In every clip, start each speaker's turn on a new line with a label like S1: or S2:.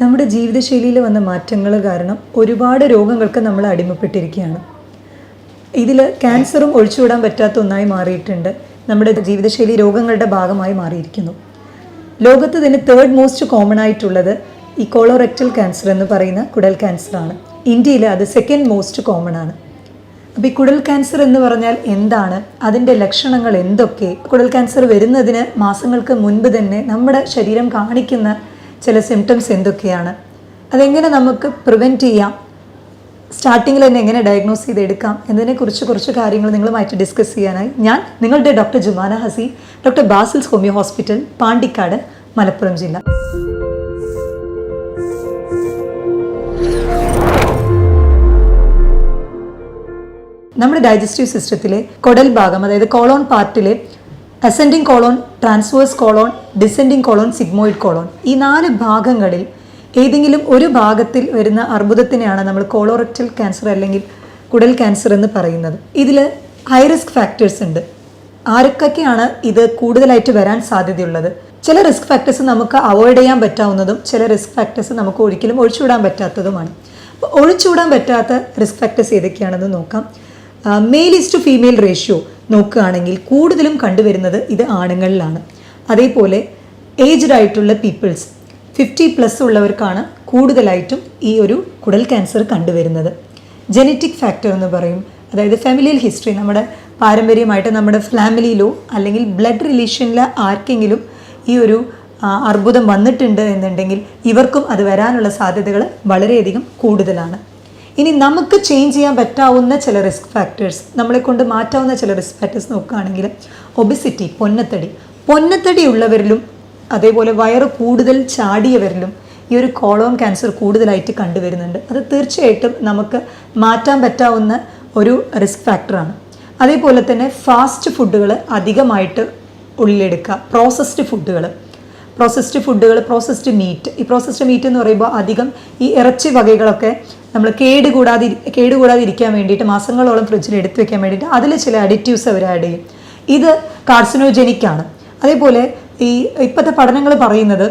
S1: നമ്മുടെ ജീവിതശൈലിയിൽ വന്ന മാറ്റങ്ങൾ കാരണം ഒരുപാട് രോഗങ്ങൾക്ക് നമ്മൾ അടിമപ്പെട്ടിരിക്കുകയാണ്. ഇതിൽ ക്യാൻസറും ഒഴിച്ചുവിടാൻ പറ്റാത്ത ഒന്നായി മാറിയിട്ടുണ്ട്. നമ്മുടെ ജീവിതശൈലി രോഗങ്ങളുടെ ഭാഗമായി മാറിയിരിക്കുന്നു. ലോകത്ത് തന്നെ 3rd മോസ്റ്റ് കോമൺ ആയിട്ടുള്ളത് ഈ കോളോറെക്ടൽ ക്യാൻസർ എന്ന് പറയുന്ന കുടൽ ക്യാൻസറാണ്. ഇന്ത്യയിൽ അത് 2nd മോസ്റ്റ് കോമൺ ആണ്. അപ്പോൾ ഈ കുടൽ ക്യാൻസർ എന്ന് പറഞ്ഞാൽ എന്താണ്, അതിൻ്റെ ലക്ഷണങ്ങൾ എന്തൊക്കെ, കുടൽ ക്യാൻസർ വരുന്നതിന് മാസങ്ങൾക്ക് മുൻപ് തന്നെ നമ്മുടെ ശരീരം കാണിക്കുന്ന ചില സിംറ്റംസ് എന്തൊക്കെയാണ്, അതെങ്ങനെ നമുക്ക് പ്രിവെൻറ്റ് ചെയ്യാം, സ്റ്റാർട്ടിങ്ങിൽ തന്നെ എങ്ങനെ ഡയഗ്നോസ് ചെയ്തെടുക്കാം എന്നതിനെക്കുറിച്ച് കുറച്ച് കാര്യങ്ങൾ നിങ്ങളുമായിട്ട് ഡിസ്കസ് ചെയ്യാനായി ഞാൻ നിങ്ങളുടെ doctor Jumana Haseen, doctor Basil's homeo hospital, Pandikkad, Malappuram ജില്ല. നമ്മുടെ ഡൈജസ്റ്റീവ് സിസ്റ്റത്തിലെ കുടൽ ഭാഗം, അതായത് കോളോൺ പാർട്ടിലെ ascending colon, transverse colon, descending colon, sigmoid colon, ഈ 4 ഭാഗങ്ങളിൽ ഏതെങ്കിലും ഒരു ഭാഗത്തിൽ വരുന്ന അർബുദത്തിനെയാണ് നമ്മൾ കോളോറെക്ടൽ ക്യാൻസർ അല്ലെങ്കിൽ കുടൽ ക്യാൻസർ എന്ന് പറയുന്നത്. ഇതിൽ ഹൈ റിസ്ക് ഫാക്ടേഴ്സ് ഉണ്ട്. ആരൊക്കെയാണ് ഇത് കൂടുതലായിട്ട് വരാൻ സാധ്യതയുള്ളത്? ചില റിസ്ക് ഫാക്ടേഴ്സ് നമുക്ക് അവോയ്ഡ് ചെയ്യാൻ പറ്റാവുന്നതും ചില റിസ്ക് ഫാക്ടേഴ്സ് നമുക്ക് ഒരിക്കലും ഒഴിച്ചുവിടാൻ പറ്റാത്തതുമാണ്. അപ്പോൾ ഒഴിച്ചുവിടാൻ പറ്റാത്ത റിസ്ക് ഫാക്ടേഴ്സ് ഏതൊക്കെയാണെന്ന് നോക്കാം. Male is to female ratio നോക്കുകയാണെങ്കിൽ കൂടുതലും കണ്ടുവരുന്നത് ഇത് ആണുങ്ങളിലാണ്. അതേപോലെ ഏജ്ഡ് ആയിട്ടുള്ള പീപ്പിൾസ് 50+ ഉള്ളവർക്കാണ് കൂടുതലായിട്ടും ഈ ഒരു കുടൽ ക്യാൻസർ കണ്ടുവരുന്നത്. ജെനറ്റിക് ഫാക്ടർ എന്ന് പറയും, അതായത് ഫാമിലിയൽ ഹിസ്റ്ററി, നമ്മുടെ പാരമ്പര്യമായിട്ട് നമ്മുടെ ഫാമിലിയിലോ അല്ലെങ്കിൽ ബ്ലഡ് റിലേഷനിലെ ആർക്കെങ്കിലും ഈ ഒരു അർബുദം വന്നിട്ടുണ്ട് എന്നുണ്ടെങ്കിൽ ഇവർക്കും അത് വരാനുള്ള സാധ്യതകൾ വളരെയധികം കൂടുതലാണ്. ഇനി നമുക്ക് ചേഞ്ച് ചെയ്യാൻ പറ്റാവുന്ന ചില റിസ്ക് ഫാക്ടേഴ്സ്, നമ്മളെ കൊണ്ട് മാറ്റാവുന്ന ചില റിസ്ക് ഫാക്ടേഴ്സ് നോക്കുകയാണെങ്കിൽ ഒബിസിറ്റി, പൊന്നത്തടി ഉള്ളവരിലും അതേപോലെ വയറ് കൂടുതൽ ചാടിയവരിലും ഈ ഒരു കോളോൺ ക്യാൻസർ കൂടുതലായിട്ട് കണ്ടുവരുന്നുണ്ട്. അത് തീർച്ചയായിട്ടും നമുക്ക് മാറ്റാൻ പറ്റാവുന്ന ഒരു റിസ്ക് ഫാക്ടറാണ്. അതേപോലെ തന്നെ ഫാസ്റ്റ് ഫുഡുകൾ അധികമായിട്ട് ഉള്ളിലെടുക്കുക, പ്രോസസ്ഡ് ഫുഡുകൾ, പ്രോസസ്ഡ് മീറ്റ്. ഈ പ്രോസസ്ഡ് മീറ്റ് എന്ന് പറയുമ്പോൾ അധികം ഈ ഇറച്ചി വകകളൊക്കെ നമ്മൾ കേടുകൂടാതിരിക്കാൻ വേണ്ടിയിട്ട് മാസങ്ങളോളം ഫ്രിഡ്ജിൽ എടുത്തു വെക്കാൻ വേണ്ടിയിട്ട് അതിൽ ചില അഡിറ്റീവ്സ് അവർ ആഡ് ചെയ്യും. ഇത് കാർസിനോജനിക്കാണ്. അതേപോലെ ഈ ഇപ്പോഴത്തെ പഠനങ്ങൾ പറയുന്നത്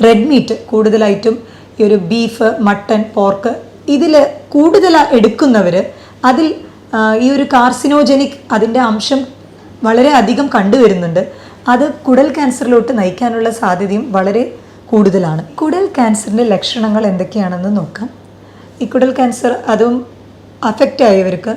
S1: റെഡ് മീറ്റ് കൂടുതലായിട്ടും ഈ ഒരു ബീഫ്, മട്ടൺ, പോർക്ക് ഇതിൽ കൂടുതൽ എടുക്കുന്നവർ അതിൽ ഈ ഒരു കാർസിനോജനിക് അതിൻ്റെ അംശം വളരെ അധികം കണ്ടുവരുന്നുണ്ട്. അത് കുടൽ ക്യാൻസറിലോട്ട് നയിക്കാനുള്ള സാധ്യതയും വളരെ കൂടുതലാണ്. കുടൽ ക്യാൻസറിൻ്റെ ലക്ഷണങ്ങൾ എന്തൊക്കെയാണെന്ന് നോക്കാം. ഈ കുടൽ ക്യാൻസർ അതും അഫക്റ്റ് ആയവർക്ക്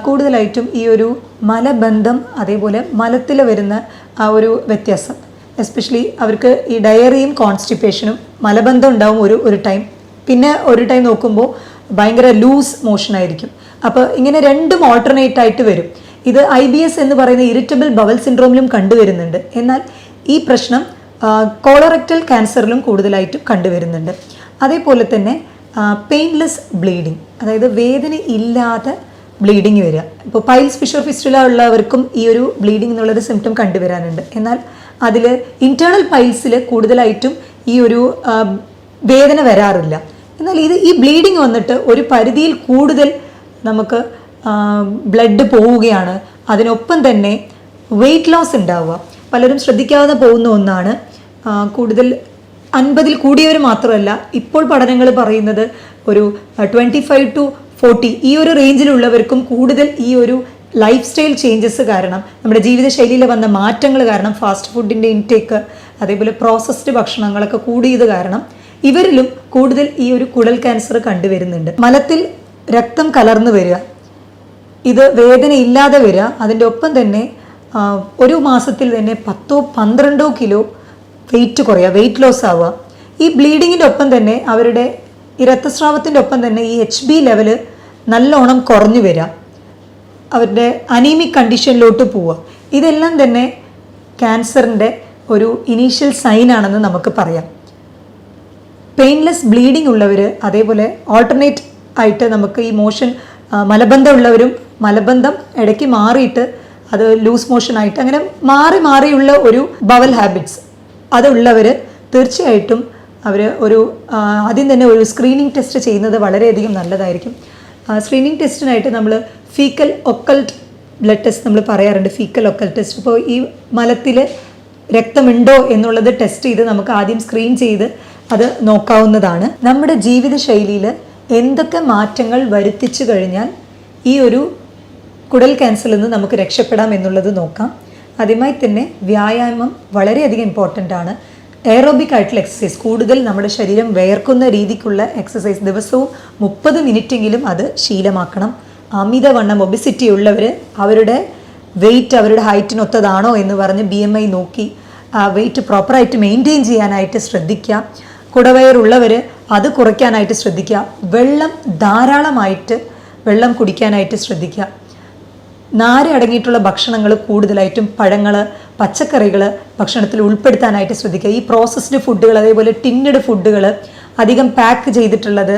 S1: കൂടുതലായിട്ടും ഈ ഒരു മലബന്ധം, അതേപോലെ മലത്തിൽ വരുന്ന ആ ഒരു വ്യത്യാസം, എസ്പെഷ്യലി അവർക്ക് ഈ ഡയറിയും കോൺസ്റ്റിപ്പേഷനും മലബന്ധം ഉണ്ടാവും ഒരു ടൈം, പിന്നെ ഒരു ടൈം നോക്കുമ്പോൾ ഭയങ്കര ലൂസ് മോഷൻ ആയിരിക്കും. അപ്പോൾ ഇങ്ങനെ രണ്ടും ഓൾട്ടർനേറ്റ് ആയിട്ട് വരും. ഇത് IBS എന്ന് പറയുന്ന ഇറിറ്റബിൾ ബവൽ സിൻഡ്രോമിലും കണ്ടുവരുന്നുണ്ട്. എന്നാൽ ഈ പ്രശ്നം കോളോറെക്ടൽ ക്യാൻസറിലും കൂടുതലായിട്ടും കണ്ടുവരുന്നുണ്ട്. അതേപോലെ തന്നെ പെയിൻലെസ് ബ്ലീഡിങ്, അതായത് വേദന ഇല്ലാതെ ബ്ലീഡിങ് വരിക. ഇപ്പോൾ പൈൽസ്, ഫിഷർ ഫിസ്റ്റുല ഉള്ളവർക്കും ഈ ഒരു ബ്ലീഡിങ് എന്നുള്ളൊരു സിംറ്റം കണ്ടുവരാനുണ്ട്. എന്നാൽ അതിൽ ഇൻറ്റേർണൽ പൈൽസിൽ കൂടുതലായിട്ടും ഈ ഒരു വേദന വരാറില്ല. എന്നാൽ ഈ ബ്ലീഡിങ് വന്നിട്ട് ഒരു പരിധിയിൽ കൂടുതൽ നമുക്ക് ബ്ലഡ് പോവുകയാണ്. അതിനൊപ്പം തന്നെ വെയിറ്റ് ലോസ് ഉണ്ടാവുക പലരും ശ്രദ്ധിക്കാതെ പോകുന്ന ഒന്നാണ്. കൂടുതൽ 50 കൂടിയവർ മാത്രമല്ല, ഇപ്പോൾ പഠനങ്ങൾ പറയുന്നത് ഒരു 25 to 40 ഈ ഒരു റേഞ്ചിലുള്ളവർക്കും കൂടുതൽ ഈ ഒരു ലൈഫ് സ്റ്റൈൽ ചേഞ്ചസ് കാരണം, നമ്മുടെ ജീവിതശൈലിയിൽ വന്ന മാറ്റങ്ങൾ കാരണം, ഫാസ്റ്റ് ഫുഡിൻ്റെ ഇൻടേക്ക്, അതേപോലെ പ്രോസസ്ഡ് ഭക്ഷണങ്ങളൊക്കെ കൂടിയത് കാരണം ഇവരിലും കൂടുതൽ ഈ ഒരു കുടൽ ക്യാൻസർ കണ്ടുവരുന്നുണ്ട്. മലത്തിൽ രക്തം കലർന്നു വരിക, ഇത് വേദന ഇല്ലാതെ വരിക, അതിൻ്റെ ഒപ്പം തന്നെ ഒരു മാസത്തിൽ തന്നെ 10-12 കിലോ വെയിറ്റ് കുറയുക, വെയിറ്റ് ലോസ് ആവുക. ഈ ബ്ലീഡിങ്ങിൻ്റെ ഒപ്പം തന്നെ അവരുടെ ഈ രക്തസ്രാവത്തിൻ്റെ ഒപ്പം തന്നെ ഈ HB ലെവല് നല്ലോണം കുറഞ്ഞു വരിക, അവരുടെ അനീമിക് കണ്ടീഷനിലോട്ട് പോവുക. ഇതെല്ലാം തന്നെ ക്യാൻസറിൻ്റെ ഒരു ഇനീഷ്യൽ സൈനാണെന്ന് നമുക്ക് പറയാം. പെയിൻലെസ് ബ്ലീഡിംഗ് ഉള്ളവർ, അതേപോലെ ഓൾട്ടർനേറ്റ് ആയിട്ട് നമുക്ക് ഈ മോഷൻ മലബന്ധം ഉള്ളവരും മലബന്ധം ഇടയ്ക്ക് മാറിയിട്ട് അത് ലൂസ് മോഷനായിട്ട് അങ്ങനെ മാറിയുള്ള ഒരു ബവൽ ഹാബിറ്റ്സ് അതുള്ളവർ തീർച്ചയായിട്ടും അവർ ആദ്യം തന്നെ ഒരു സ്ക്രീനിങ് ടെസ്റ്റ് ചെയ്യുന്നത് വളരെയധികം നല്ലതായിരിക്കും. സ്ക്രീനിങ് ടെസ്റ്റിനായിട്ട് നമ്മൾ ഫീക്കൽ ഒക്കൾട്ട് ബ്ലഡ് ടെസ്റ്റ് നമ്മൾ പറയാറുണ്ട്, ഫീക്കൽ ഒക്കൾട്ട് ടെസ്റ്റ്. അപ്പോൾ ഈ മലത്തിൽ രക്തമുണ്ടോ എന്നുള്ളത് ടെസ്റ്റ് ചെയ്ത് നമുക്ക് ആദ്യം സ്ക്രീൻ ചെയ്ത് അത് നോക്കാവുന്നതാണ്. നമ്മുടെ ജീവിതശൈലിയിൽ എന്തൊക്കെ മാറ്റങ്ങൾ വരുത്തിച്ചു കഴിഞ്ഞാൽ ഈ ഒരു കുടൽ ക്യാൻസറിൽ നിന്ന് നമുക്ക് രക്ഷപ്പെടാം എന്നുള്ളത് നോക്കാം. ആദ്യമായി തന്നെ വ്യായാമം വളരെയധികം ഇമ്പോർട്ടൻ്റ് ആണ്. എയറോബിക് ആയിട്ടുള്ള എക്സസൈസ്, കൂടുതൽ നമ്മുടെ ശരീരം വേർക്കുന്ന രീതിക്കുള്ള എക്സസൈസ്, ദിവസവും 30 മിനിറ്റെങ്കിലും അത് ശീലമാക്കണം. അമിതവണ്ണം, ഒബിസിറ്റി ഉള്ളവർ അവരുടെ വെയിറ്റ് അവരുടെ ഹൈറ്റിനൊത്തതാണോ എന്ന് പറഞ്ഞ് BMI നോക്കി വെയിറ്റ് പ്രോപ്പറായിട്ട് മെയിൻറ്റെയിൻ ചെയ്യാനായിട്ട് ശ്രദ്ധിക്കുക. കുടവയറുള്ളവർ അത് കുറയ്ക്കാനായിട്ട് ശ്രദ്ധിക്കുക. ധാരാളമായിട്ട് വെള്ളം കുടിക്കാനായിട്ട് ശ്രദ്ധിക്കുക. നാര് അടങ്ങിയിട്ടുള്ള ഭക്ഷണങ്ങൾ കൂടുതലായിട്ടും പഴങ്ങൾ, പച്ചക്കറികൾ ഭക്ഷണത്തിൽ ഉൾപ്പെടുത്താനായിട്ട് ശ്രദ്ധിക്കുക. ഈ പ്രോസസ്ഡ് ഫുഡുകൾ, അതേപോലെ ടിന്നഡ് ഫുഡുകൾ, അധികം പാക്ക് ചെയ്തിട്ടുള്ളത്,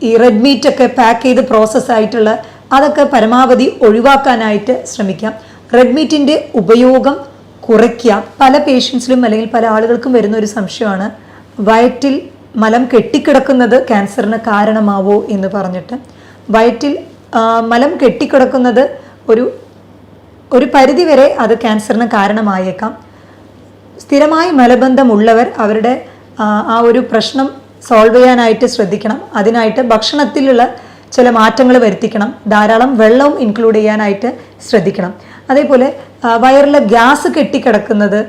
S1: ഈ റെഡ് മീറ്റൊക്കെ പാക്ക് ചെയ്ത് പ്രോസസ്സായിട്ടുള്ള അതൊക്കെ പരമാവധി ഒഴിവാക്കാനായിട്ട് ശ്രമിക്കാം. റെഡ് മീറ്റിൻ്റെ ഉപയോഗം കുറയ്ക്കുക. പല പേഷ്യൻസിലും അല്ലെങ്കിൽ പല ആളുകൾക്കും വരുന്ന ഒരു സംശയമാണ്, വയറ്റിൽ മലം കെട്ടിക്കിടക്കുന്നത് ക്യാൻസറിന് കാരണമാവോ എന്ന് പറഞ്ഞിട്ട്. വയറ്റിൽ മലം കെട്ടിക്കിടക്കുന്നത് ഒരു പരിധി വരെ അത് ക്യാൻസറിന് കാരണമായേക്കാം. സ്ഥിരമായി മലബന്ധമുള്ളവർ അവരുടെ ആ ഒരു പ്രശ്നം സോൾവ് ചെയ്യാനായിട്ട് ശ്രദ്ധിക്കണം. അതിനായിട്ട് ഭക്ഷണത്തിലുള്ള ചില മാറ്റങ്ങൾ വരുത്തിക്കണം. ധാരാളം വെള്ളവും ഇൻക്ലൂഡ് ചെയ്യാനായിട്ട് ശ്രദ്ധിക്കണം. അതേപോലെ വയറിലെ ഗ്യാസ് കെട്ടിക്കിടക്കുന്നത്,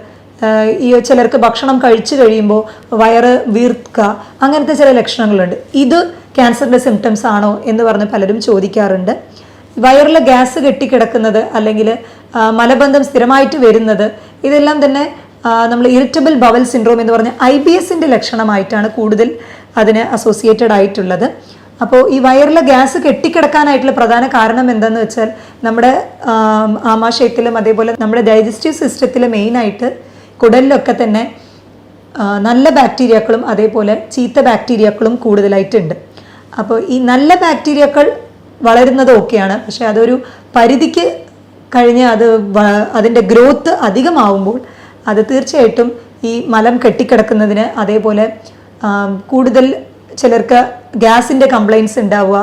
S1: ഈ ചിലർക്ക് ഭക്ഷണം കഴിച്ചു കഴിയുമ്പോൾ വയറ് വീർക്കുക, അങ്ങനത്തെ ചില ലക്ഷണങ്ങളുണ്ട്. ഇത് ക്യാൻസറിൻ്റെ സിംറ്റംസ് ആണോ എന്ന് പറഞ്ഞ് പലരും ചോദിക്കാറുണ്ട്. വയറിലെ ഗ്യാസ് കെട്ടിക്കിടക്കുന്നത് അല്ലെങ്കിൽ മലബന്ധം സ്ഥിരമായിട്ട് വരുന്നത്, ഇതെല്ലാം തന്നെ നമ്മൾ ഇറിറ്റബിൾ ബവൽ സിൻഡ്രോം എന്ന് പറഞ്ഞ IBSൻ്റെ ലക്ഷണമായിട്ടാണ് കൂടുതൽ അതിന് അസോസിയേറ്റഡ് ആയിട്ടുള്ളത്. അപ്പോൾ ഈ വയറിലെ ഗ്യാസ് കെട്ടിക്കിടക്കാനായിട്ടുള്ള പ്രധാന കാരണം എന്താണെന്ന് വെച്ചാൽ, നമ്മുടെ ആമാശയത്തിലും അതേപോലെ നമ്മുടെ ഡൈജസ്റ്റീവ് സിസ്റ്റത്തിലും മെയിനായിട്ട് കുടലിലൊക്കെ തന്നെ നല്ല ബാക്ടീരിയകളും അതേപോലെ ചീത്ത ബാക്ടീരിയകളും കൂടുതലായിട്ടുണ്ട്. അപ്പോൾ ഈ നല്ല ബാക്ടീരിയകൾ വളരുന്നത് ഓക്കെയാണ്, പക്ഷേ അതൊരു പരിധിക്ക് കഴിഞ്ഞ് അതിൻ്റെ ഗ്രോത്ത് അധികമാവുമ്പോൾ അത് തീർച്ചയായിട്ടും ഈ മലം കെട്ടിക്കിടക്കുന്നതിന്, അതേപോലെ കൂടുതൽ ചിലർക്ക് ഗ്യാസിൻ്റെ കംപ്ലയിൻസ് ഉണ്ടാവുക,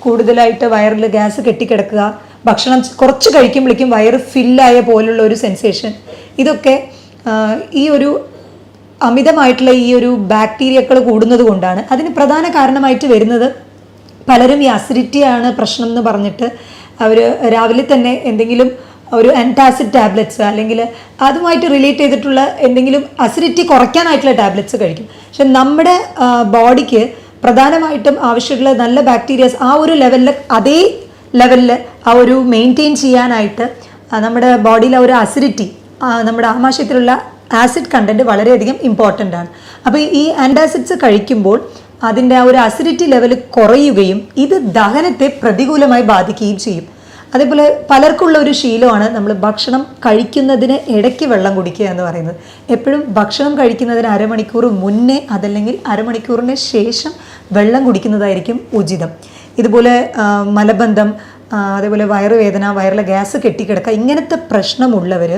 S1: കൂടുതലായിട്ട് വയറിൽ ഗ്യാസ് കെട്ടിക്കിടക്കുക, ഭക്ഷണം കുറച്ച് കഴിക്കുമ്പോഴേക്കും വയറ് ഫില്ലായ പോലുള്ള ഒരു സെൻസേഷൻ, ഇതൊക്കെ ഈ ഒരു അമിതമായിട്ടുള്ള ഈ ഒരു ബാക്ടീരിയകൾ കൂടുന്നത് കൊണ്ടാണ്. അതിന് പ്രധാന കാരണമായിട്ട് വരുന്നത്, പലരും ഈ അസിഡിറ്റിയാണ് പ്രശ്നം എന്ന് പറഞ്ഞിട്ട് അവർ രാവിലെ തന്നെ എന്തെങ്കിലും ഒരു ആൻറ്റാസിഡ് ടാബ്ലറ്റ്സ് അല്ലെങ്കിൽ അതുമായിട്ട് റിലേറ്റ് ചെയ്തിട്ടുള്ള എന്തെങ്കിലും അസിഡിറ്റി കുറയ്ക്കാനായിട്ടുള്ള ടാബ്ലറ്റ്സ് കഴിക്കും. പക്ഷെ നമ്മുടെ ബോഡിക്ക് പ്രധാനമായിട്ടും ആവശ്യമുള്ള നല്ല ബാക്ടീരിയാസ് ആ ഒരു ലെവലിൽ, അതേ ലെവലിൽ ആ ഒരു മെയിൻറ്റെയിൻ ചെയ്യാനായിട്ട് നമ്മുടെ ബോഡിയിലെ ഒരു അസിഡിറ്റി, നമ്മുടെ ആമാശയത്തിലുള്ള ആസിഡ് കണ്ടൻറ്റ് വളരെയധികം ഇമ്പോർട്ടൻ്റ് ആണ്. അപ്പോൾ ഈ ആൻറ്റാസിഡ്സ് കഴിക്കുമ്പോൾ അതിൻ്റെ ആ ഒരു അസിഡിറ്റി ലെവൽ കുറയുകയും ഇത് ദഹനത്തെ പ്രതികൂലമായി ബാധിക്കുകയും ചെയ്യും. അതേപോലെ പലർക്കുള്ള ഒരു ശീലമാണ് നമ്മൾ ഭക്ഷണം കഴിക്കുന്നതിന് ഇടയ്ക്ക് വെള്ളം കുടിക്കുക എന്ന് പറയുന്നത്. എപ്പോഴും ഭക്ഷണം കഴിക്കുന്നതിന് അരമണിക്കൂർ മുന്നേ അതല്ലെങ്കിൽ അരമണിക്കൂറിന് ശേഷം വെള്ളം കുടിക്കുന്നതായിരിക്കും ഉചിതം. ഇതുപോലെ മലബന്ധം, അതേപോലെ വയറുവേദന, വയറിലെ ഗ്യാസ് കെട്ടിക്കിടക്കുക, ഇങ്ങനത്തെ പ്രശ്നമുള്ളവർ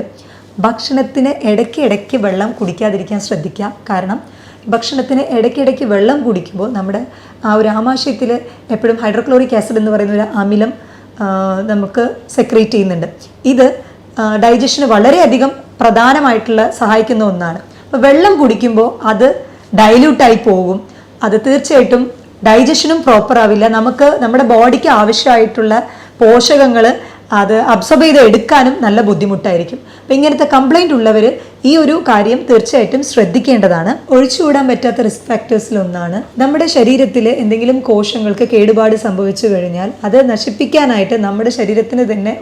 S1: ഭക്ഷണത്തിന് ഇടയ്ക്കിടയ്ക്ക് വെള്ളം കുടിക്കാതിരിക്കാൻ ശ്രദ്ധിക്കുക. കാരണം ഭക്ഷണത്തിന് ഇടയ്ക്കിടയ്ക്ക് വെള്ളം കുടിക്കുമ്പോൾ നമ്മുടെ ആ ഒരു ആമാശയത്തിൽ എപ്പോഴും ഹൈഡ്രോക്ലോറിക് ആസിഡ് എന്ന് പറയുന്ന ഒരു അമിലം നമുക്ക് സെക്രീറ്റ് ചെയ്യുന്നുണ്ട്. ഇത് ഡൈജഷന് വളരെയധികം പ്രധാനമായിട്ടുള്ള സഹായിക്കുന്ന ഒന്നാണ്. അപ്പോൾ വെള്ളം കുടിക്കുമ്പോൾ അത് ഡൈല്യൂട്ടായി പോകും. അത് തീർച്ചയായിട്ടും ഡൈജഷനും പ്രോപ്പർ ആവില്ല. നമുക്ക് നമ്മുടെ ബോഡിക്ക് ആവശ്യമായിട്ടുള്ള പോഷകങ്ങൾ അത് അബ്സോർബ് ചെയ്ത് എടുക്കാനും നല്ല ബുദ്ധിമുട്ടായിരിക്കും. അപ്പം ഇങ്ങനത്തെ കംപ്ലൈൻറ്റ് ഉള്ളവർ ഈ ഒരു കാര്യം തീർച്ചയായിട്ടും ശ്രദ്ധിക്കേണ്ടതാണ്. ഒഴിച്ചുകൂടാൻ പറ്റാത്ത റിസ്ക് ഫാക്ടേഴ്സിലൊന്നാണ്, നമ്മുടെ ശരീരത്തിൽ എന്തെങ്കിലും കോശങ്ങൾക്ക് കേടുപാട് സംഭവിച്ചു കഴിഞ്ഞാൽ അത് നശിപ്പിക്കാനായിട്ട് നമ്മുടെ ശരീരത്തിന് തന്നെ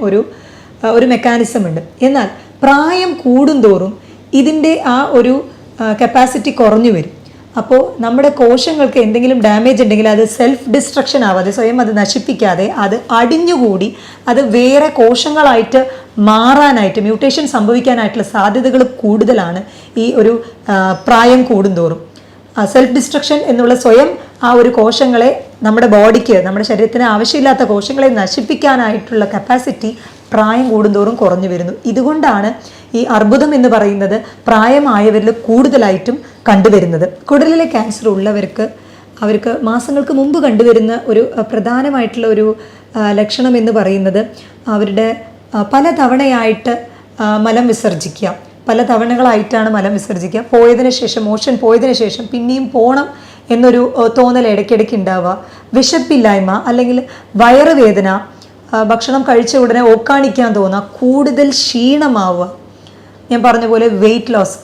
S1: ഒരു മെക്കാനിസം ഉണ്ട്. എന്നാൽ പ്രായം കൂടുന്തോറും ഇതിൻ്റെ ആ ഒരു കപ്പാസിറ്റി കുറഞ്ഞു വരും. അപ്പോൾ നമ്മുടെ കോശങ്ങൾക്ക് എന്തെങ്കിലും ഡാമേജ് ഉണ്ടെങ്കിൽ അത് സെൽഫ് ഡിസ്ട്രക്ഷൻ ആവാതെ, സ്വയം അത് നശിപ്പിക്കാതെ അത് അടിഞ്ഞുകൂടി അത് വേറെ കോശങ്ങളായിട്ട് മാറാനായിട്ട്, മ്യൂട്ടേഷൻ സംഭവിക്കാനായിട്ടുള്ള സാധ്യതകൾ കൂടുതലാണ് ഈ ഒരു പ്രായം കൂടുന്തോറും. സെൽഫ് ഡിസ്ട്രക്ഷൻ എന്നുള്ള സ്വയം ആ ഒരു കോശങ്ങളെ നമ്മുടെ ബോഡിക്ക്, നമ്മുടെ ശരീരത്തിന് ആവശ്യമില്ലാത്ത കോശങ്ങളെ നശിപ്പിക്കാനായിട്ടുള്ള കപ്പാസിറ്റി പ്രായം കൂടുന്തോറും കുറഞ്ഞു വരുന്നു. ഇതുകൊണ്ടാണ് ഈ അർബുദം എന്ന് പറയുന്നത് പ്രായമായവരിൽ കൂടുതലായിട്ടും കണ്ടുവരുന്നത്. കുടലിലെ ക്യാൻസർ ഉള്ളവർക്ക് അവർക്ക് മാസങ്ങൾക്ക് മുമ്പ് കണ്ടുവരുന്ന ഒരു പ്രധാനമായിട്ടുള്ള ഒരു ലക്ഷണം എന്ന് പറയുന്നത് അവരുടെ പല തവണയായിട്ട് മലം വിസർജിക്കുക, പല തവണകളായിട്ടാണ് മലം വിസർജിക്കുക. പോയതിനു ശേഷം, മോഷൻ പോയതിനു ശേഷം പിന്നെയും പോകണം എന്നൊരു തോന്നൽ ഇടയ്ക്കിടയ്ക്ക് ഉണ്ടാവുക, വിശപ്പില്ലായ്മ അല്ലെങ്കിൽ വയറുവേദന, ഭക്ഷണം കഴിച്ച ഉടനെ ഓക്കാനിക്കാൻ തോന്നുക, കൂടുതൽ ക്ഷീണമാവുക, ഞാൻ പറഞ്ഞ പോലെ വെയിറ്റ് ലോസ്,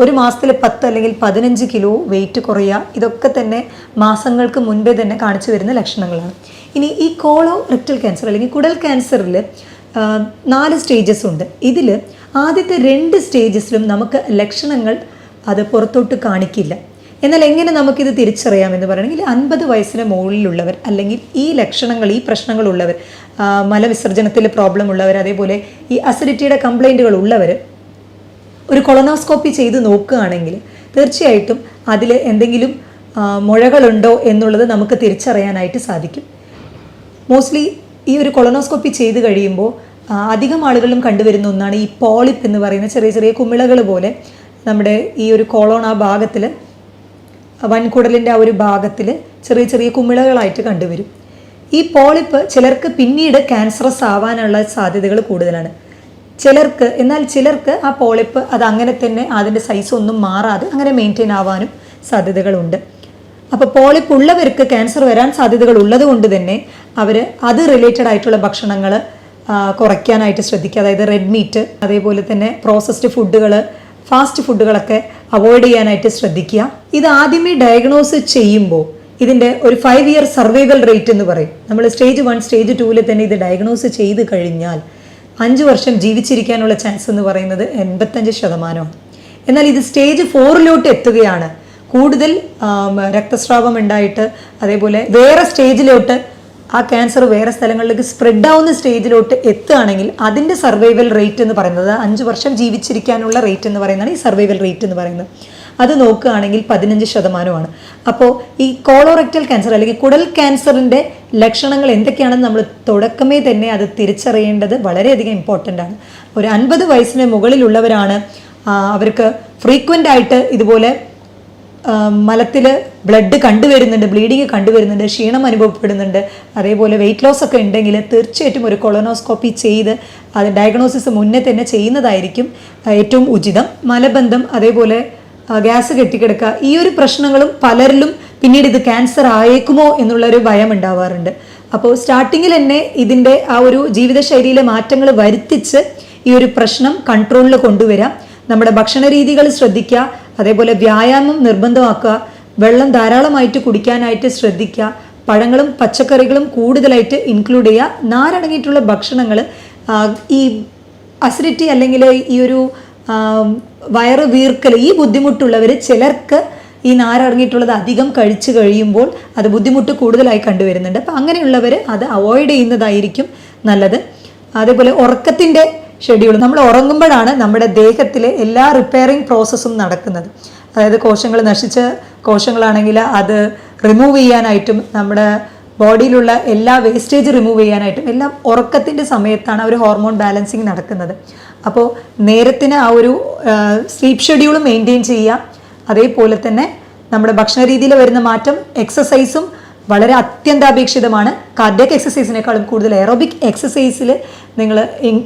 S1: ഒരു മാസത്തിൽ 10 അല്ലെങ്കിൽ 15 കിലോ വെയിറ്റ് കുറയുക, ഇതൊക്കെ തന്നെ മാസങ്ങൾക്ക് മുൻപേ തന്നെ കാണിച്ചു വരുന്ന ലക്ഷണങ്ങളാണ്. ഇനി ഈ കോളോറെക്ടൽ ക്യാൻസർ അല്ലെങ്കിൽ കുടൽ ക്യാൻസറിൽ 4 സ്റ്റേജസ് ഉണ്ട്. ഇതിൽ ആദ്യത്തെ 2 സ്റ്റേജസിലും നമുക്ക് ലക്ഷണങ്ങൾ അത് പുറത്തോട്ട് കാണിക്കില്ല. എന്നാൽ എങ്ങനെ നമുക്കിത് തിരിച്ചറിയാമെന്ന് പറയണമെങ്കിൽ 50 വയസ്സിന് മുകളിലുള്ളവർ അല്ലെങ്കിൽ ഈ ലക്ഷണങ്ങൾ, ഈ പ്രശ്നങ്ങളുള്ളവർ, മലവിസർജനത്തിൽ പ്രോബ്ലം ഉള്ളവർ, അതേപോലെ ഈ അസിഡിറ്റിയുടെ കംപ്ലൈൻറ്റുകൾ ഉള്ളവർ ഒരു കൊളോണോസ്കോപ്പി ചെയ്ത് നോക്കുകയാണെങ്കിൽ തീർച്ചയായിട്ടും അതിൽ എന്തെങ്കിലും മുഴകളുണ്ടോ എന്നുള്ളത് നമുക്ക് തിരിച്ചറിയാനായിട്ട് സാധിക്കും. മോസ്റ്റ്ലി ഈ ഒരു കൊളോണോസ്കോപ്പി ചെയ്ത് കഴിയുമ്പോൾ അധികം ആളുകളിലും കണ്ടുവരുന്ന ഒന്നാണ് ഈ പോളിപ്പ് എന്ന് പറയുന്ന ചെറിയ ചെറിയ കുമിളകൾ പോലെ നമ്മുടെ ഈ ഒരു കോളോൺ ആ ഭാഗത്തിൽ, വൻകുടലിൻ്റെ ആ ഒരു ഭാഗത്തിൽ ചെറിയ ചെറിയ കുമിളകളായിട്ട് കണ്ടുവരും. ഈ പോളിപ്പ് ചിലർക്ക് പിന്നീട് ക്യാൻസറസ് ആവാനുള്ള സാധ്യതകൾ കൂടുതലാണ്. എന്നാൽ ചിലർക്ക് ആ പോളിപ്പ് അത് അങ്ങനെ തന്നെ അതിൻ്റെ സൈസ് ഒന്നും മാറാതെ അങ്ങനെ മെയിൻറ്റെയിൻ ആവാനും സാധ്യതകളുണ്ട്. അപ്പോൾ പോളിപ്പ് ഉള്ളവർക്ക് ക്യാൻസർ വരാൻ സാധ്യതകൾ ഉള്ളത് കൊണ്ട് തന്നെ അവർ അത് റിലേറ്റഡ് ആയിട്ടുള്ള ഭക്ഷണങ്ങൾ കുറയ്ക്കാനായിട്ട് ശ്രദ്ധിക്കുക. അതായത് റെഡ് മീറ്റ്, അതേപോലെ തന്നെ പ്രോസസ്ഡ് ഫുഡുകൾ, ഫാസ്റ്റ് ഫുഡുകളൊക്കെ അവോയ്ഡ് ചെയ്യാനായിട്ട് ശ്രദ്ധിക്കുക. ഇത് ആദ്യമേ ഡയഗ്നോസ് ചെയ്യുമ്പോൾ ഇതിൻ്റെ ഒരു 5 ഇയർ സർവൈവൽ റേറ്റ് എന്ന് പറയും. നമ്മൾ സ്റ്റേജ് 1, സ്റ്റേജ് 2 തന്നെ ഇത് ഡയഗ്നോസ് ചെയ്ത് കഴിഞ്ഞാൽ 5 വർഷം ജീവിച്ചിരിക്കാനുള്ള ചാൻസ് എന്ന് പറയുന്നത് 85%. എന്നാൽ ഇത് സ്റ്റേജ് 4 എത്തുകയാണ്, കൂടുതൽ രക്തസ്രാവം ഉണ്ടായിട്ട് അതേപോലെ വേറെ സ്റ്റേജിലോട്ട് ആ ക്യാൻസർ വേറെ സ്ഥലങ്ങളിലേക്ക് സ്പ്രെഡ് ആവുന്ന സ്റ്റേജിലോട്ട് എത്തുകയാണെങ്കിൽ അതിൻ്റെ സർവൈവൽ റേറ്റ് എന്ന് പറയുന്നത് 5 വർഷം ജീവിച്ചിരിക്കാനുള്ള റേറ്റ് എന്ന് പറയുന്നതാണ് ഈ സർവൈവൽ റേറ്റ് എന്ന് പറയുന്നത്. അത് നോക്കുകയാണെങ്കിൽ 15%. അപ്പോൾ ഈ കോളോറെക്ടൽ ക്യാൻസർ അല്ലെങ്കിൽ കുടൽ ക്യാൻസറിൻ്റെ ലക്ഷണങ്ങൾ എന്തൊക്കെയാണെന്ന് നമ്മൾ തുടക്കമേ തന്നെ അത് തിരിച്ചറിയേണ്ടത് വളരെയധികം ഇമ്പോർട്ടൻ്റ് ആണ്. ഒരു 50 വയസ്സിന് മുകളിലുള്ളവരാണ് അവർക്ക് ഫ്രീക്വൻ്റ് ആയിട്ട് ഇതുപോലെ മലത്തിൽ ബ്ലഡ് കണ്ടുവരുന്നുണ്ട്, ബ്ലീഡിങ് കണ്ടുവരുന്നുണ്ട്, ക്ഷീണം അനുഭവപ്പെടുന്നുണ്ട്, അതേപോലെ വെയിറ്റ് ലോസ് ഒക്കെ ഉണ്ടെങ്കിൽ തീർച്ചയായിട്ടും ഒരു കൊളോണോസ്കോപ്പി ചെയ്ത് അത് ഡയഗ്നോസിസ് മുന്നേ തന്നെ ചെയ്യുന്നതായിരിക്കും ഏറ്റവും ഉചിതം. മലബന്ധം, അതേപോലെ ഗ്യാസ് കെട്ടിക്കിടക്കുക, ഈ ഒരു പ്രശ്നങ്ങളും പലരിലും പിന്നീട് ഇത് ക്യാൻസർ ആയേക്കുമോ എന്നുള്ളൊരു ഭയം ഉണ്ടാവാറുണ്ട്. അപ്പോൾ സ്റ്റാർട്ടിങ്ങിൽ തന്നെ ഇതിൻ്റെ ആ ഒരു ജീവിതശൈലിയിലെ മാറ്റങ്ങൾ വരുത്തിച്ച് ഈ ഒരു പ്രശ്നം കൺട്രോളിൽ കൊണ്ടുവരാം. നമ്മുടെ ഭക്ഷണ രീതികൾ ശ്രദ്ധിക്കുക, അതേപോലെ വ്യായാമം നിർബന്ധമാക്കുക, വെള്ളം ധാരാളമായിട്ട് കുടിക്കാനായിട്ട് ശ്രദ്ധിക്കുക, പഴങ്ങളും പച്ചക്കറികളും കൂടുതലായിട്ട് ഇൻക്ലൂഡ് ചെയ്യുക, നാരടങ്ങിയിട്ടുള്ള ഭക്ഷണങ്ങൾ, ഈ അസിഡിറ്റി അല്ലെങ്കിൽ ഈ ഒരു വയറ് വീർക്കൽ, ഈ ബുദ്ധിമുട്ടുള്ളവർ ചിലർക്ക് ഈ നാരടങ്ങിയിട്ടുള്ളത് അധികം കഴിച്ചു കഴിയുമ്പോൾ അത് ബുദ്ധിമുട്ട് കൂടുതലായി കണ്ടുവരുന്നുണ്ട്. അപ്പം അങ്ങനെയുള്ളവർ അത് അവോയ്ഡ് ചെയ്യുന്നതായിരിക്കും നല്ലത്. അതേപോലെ ഉറക്കത്തിൻ്റെ ഷെഡ്യൂൾ, നമ്മൾ ഉറങ്ങുമ്പോഴാണ് നമ്മുടെ ദേഹത്തിലെ എല്ലാ റിപ്പയറിങ് പ്രോസസ്സും നടക്കുന്നത്. അതായത് കോശങ്ങൾ, നശിച്ച കോശങ്ങളാണെങ്കിൽ അത് റിമൂവ് ചെയ്യാനായിട്ടും നമ്മുടെ ബോഡിയിലുള്ള എല്ലാ വേസ്റ്റേജ് റിമൂവ് ചെയ്യാനായിട്ടും എല്ലാം ഉറക്കത്തിൻ്റെ സമയത്താണ് ഒരു ഹോർമോൺ ബാലൻസിങ് നടക്കുന്നത്. അപ്പോൾ നേരത്തിന് ആ ഒരു സ്ലീപ്പ് ഷെഡ്യൂൾ മെയിൻറ്റെയിൻ ചെയ്യുക. അതേപോലെ തന്നെ നമ്മുടെ ഭക്ഷണ രീതിയിൽ വരുന്ന മാറ്റം, എക്സസൈസും വളരെ അത്യന്താപേക്ഷിതമാണ്. കാർഡിയക് എക്സസൈസിനേക്കാളും കൂടുതൽ എയറോബിക് എക്സസൈസിൽ നിങ്ങൾ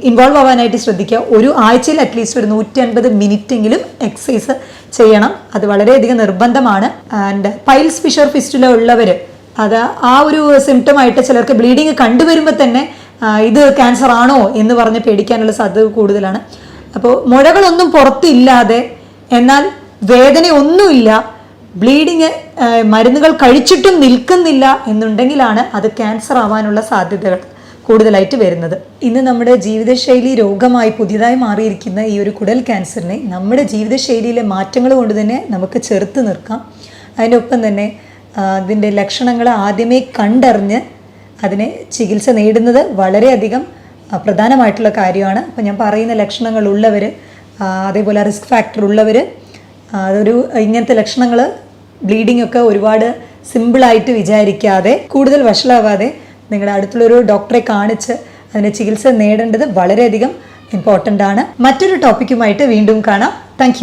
S1: ഇൻവോൾവ് ആവാനായിട്ട് ശ്രദ്ധിക്കുക. ഒരു ആഴ്ചയിൽ അറ്റ്ലീസ്റ്റ് ഒരു 150 മിനിറ്റെങ്കിലും എക്സസൈസ് ചെയ്യണം. അത് വളരെയധികം നിർബന്ധമാണ്. ആൻഡ് പൈൽസ്, ഫിഷർ, ഫിസ്റ്റുല ഉള്ളവർ അത് ആ ഒരു സിംറ്റം ആയിട്ട് ചിലർക്ക് ബ്ലീഡിങ് കണ്ടുവരുമ്പോൾ തന്നെ ഇത് ക്യാൻസർ ആണോ എന്ന് പറഞ്ഞ് പേടിക്കാനുള്ള സാധ്യത കൂടുതലാണ്. അപ്പോൾ മുഴകളൊന്നും പുറത്തില്ലാതെ എന്നാൽ വേദനയൊന്നുമില്ല, ബ്ലീഡിങ് മരുന്നുകൾ കഴിച്ചിട്ടും നിൽക്കുന്നില്ല എന്നുണ്ടെങ്കിലാണ് അത് ക്യാൻസർ ആവാനുള്ള സാധ്യതകൾ കൂടുതലായിട്ട് വരുന്നത്. ഇന്ന് നമ്മുടെ ജീവിതശൈലി രോഗമായി പുതിയതായി മാറിയിരിക്കുന്ന ഈ ഒരു കുടൽ ക്യാൻസറിനെ നമ്മുടെ ജീവിതശൈലിയിലെ മാറ്റങ്ങൾ കൊണ്ട് തന്നെ നമുക്ക് ചെറുത്ത് നിർക്കാം. അതിൻ്റെ ഒപ്പം തന്നെ അതിൻ്റെ ലക്ഷണങ്ങൾ ആദ്യമേ കണ്ടറിഞ്ഞ് അതിനെ ചികിത്സ നേടുന്നത് വളരെയധികം പ്രധാനമായിട്ടുള്ള കാര്യമാണ്. അപ്പോൾ ഞാൻ പറയുന്ന ലക്ഷണങ്ങൾ ഉള്ളവർ, അതേപോലെ റിസ്ക് ഫാക്ടർ ഉള്ളവർ, അതൊരു ഇങ്ങനത്തെ ലക്ഷണങ്ങൾ, ബ്ലീഡിംഗ് ഒക്കെ ഒരുപാട് സിമ്പിളായിട്ട് വിചാരിക്കാതെ കൂടുതൽ വഷളാവാതെ നിങ്ങളുടെ അടുത്തുള്ളൊരു ഡോക്ടറെ കാണിച്ച് അതിന് ചികിത്സ നേടേണ്ടത് വളരെയധികം ഇമ്പോർട്ടൻ്റ് ആണ്. മറ്റൊരു ടോപ്പിക്കുമായിട്ട് വീണ്ടും കാണാം. താങ്ക്